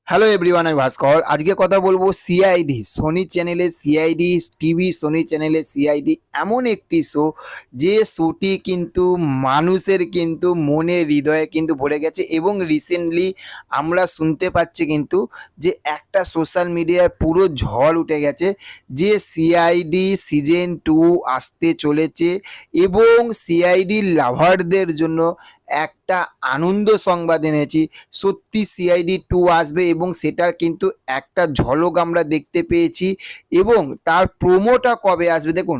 Hello everyone, আমি ভাস্কর। আজকে কথা বলবো সিআইডি, সোনি চ্যানেলে সিআইডি টিভি, সোনি চ্যানেলে সিআইডি এমন একটি শো, যে শোটি কিন্তু মানুষের কিন্তু মনে হৃদয়ে কিন্তু ভরে গেছে। এবং রিসেন্টলি আমরা শুনতে পাচ্ছি কিন্তু যে একটা সোশ্যাল মিডিয়ায় পুরো ঝড় উঠে গেছে, যে সিআইডি সিজন 2 আসতে চলেছে। এবং সিআইডি লাভারদের জন্য একটা আনন্দ সংবাদ এনেছি। সত্যি সিআইডি 2 আসবে এবং সেটার কিন্তু একটা ঝলক আমরা দেখতে পেয়েছি। এবং তার প্রোমোটা কবে আসবে দেখুন,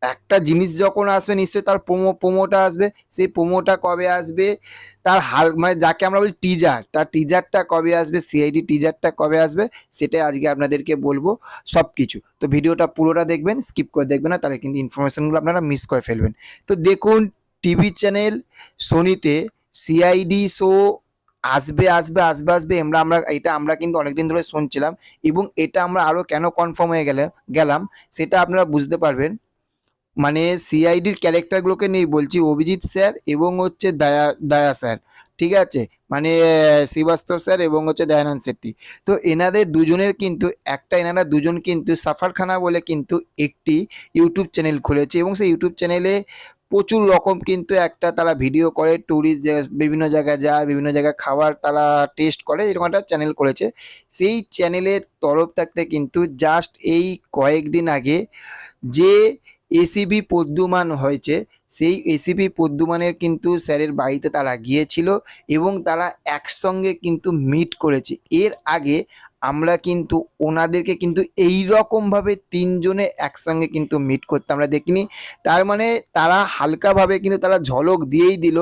একটা জিনিস যখন আসবে নিশ্চয়ই তার প্রোমোটা আসবে। সেই প্রোমোটা কবে আসবে, তার মানে যাকে আমরা বলি টিজার, তার টিজারটা কবে আসবে, সিআইডি টিজারটা কবে আসবে, সেটাই আজকে আপনাদেরকে বলবো সব কিছু। তো ভিডিওটা পুরোটা দেখবেন, স্কিপ করে দেখবেন না, তাহলে কিন্তু ইনফরমেশনগুলো আপনারা মিস করে ফেলবেন। তো দেখুন, টিভি চ্যানেল সোনিতে সিআইডি শো আসবে আসবে আসবে আসবে। আমরা কিন্তু অনেকদিন ধরে শুনছিলাম। এবং এটা আমরা আরও কেন কনফার্ম হয়ে গেলাম সেটা আপনারা বুঝতে পারবেন। মানে সিআইডির ক্যারেক্টারগুলোকে নিয়ে বলছি, অভিজিৎ স্যার এবং হচ্ছে দয়া দয়া স্যার, ঠিক আছে, মানে শ্রীবাস্তব স্যার এবং হচ্ছে দয়ানন্দ শেট্টি। তো এনাদের দুজনের কিন্তু এনারা দুজন কিন্তু সাফারখানা বলে কিন্তু একটি ইউটিউব চ্যানেল খুলেছে। এবং সেই ইউটিউব চ্যানেলে প্রচুর রকম কিন্তু একটা তারা ভিডিও করে, ট্যুরিস্ট বিভিন্ন জায়গায় যায়, বিভিন্ন জায়গায় খাবার তারা টেস্ট করে, এরকম একটা চ্যানেল করেছে। সেই চ্যানেলের তরফ থাকতে কিন্তু জাস্ট এই কয়েকদিন আগে যে এসিবি প্রদ্যুমান হয়েছে, সেই এসিবি প্রদ্যুমানের কিন্তু স্যারের বাড়িতে তারা গিয়েছিল এবং তারা একসঙ্গে কিন্তু মিট করেছে। এর আগে আমরা কিন্তু ওনাদেরকে কিন্তু এই রকমভাবে তিনজনে একসঙ্গে কিন্তু মিট করতে আমরা দেখিনি। তার মানে তারা হালকাভাবে কিন্তু তারা ঝলক দিয়েই দিল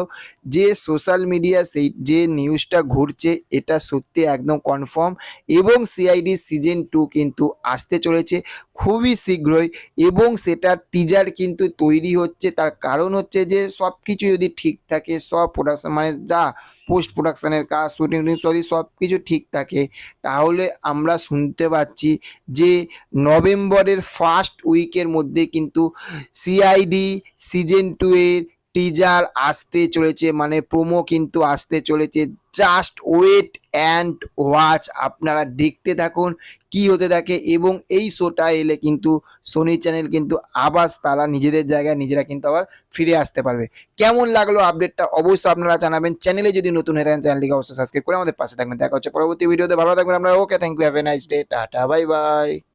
যে সোশ্যাল মিডিয়া সেই যে নিউজটা ঘুরছে এটা সত্যি একদম কনফার্ম। এবং সিআইডি সিজন 2 কিন্তু আসতে চলেছে খুবই শীঘ্রই। এবং সেটার টিজার কিন্তু তৈরি হচ্ছে, তার কারণ হচ্ছে যে সব কিছু যদি ঠিক থাকে, সব প্রোডাকশন মানে যা পোস্ট প্রোডাকশনের কাজ, শুটিং যদি সব কিছু ঠিক থাকে, তাহলে আমরা শুনতে পাচ্ছি যে নভেম্বরের ফার্স্ট উইকের মধ্যে কিন্তু সিআইডি সিজন 2 এর টিজার আসতে চলেছে, মানে প্রোমো কিন্তু আসতে চলেছে। জাস্ট ওয়েট অ্যান্ড ওয়াচ, আপনারা দেখতে থাকুন কি হতে থাকে। এবং এই শোটা এলে কিন্তু সোনি চ্যানেল কিন্তু আবার তারা নিজেদের জায়গায় নিজেরা কিন্তু আবার ফিরে আসতে পারবে। কেমন লাগলো আপডেটটা অবশ্যই আপনারা জানাবেন। চ্যানেলে যদি নতুন হয়ে থাকেন চ্যানেলটিকে অবশ্যই সাবস্ক্রাইব করে আমাদের পাশে থাকবেন। দেখা হচ্ছে পরবর্তী ভিডিওতে, ভালো থাকবেন আমরা। Okay, thank you, have a nice day, tata, bye by.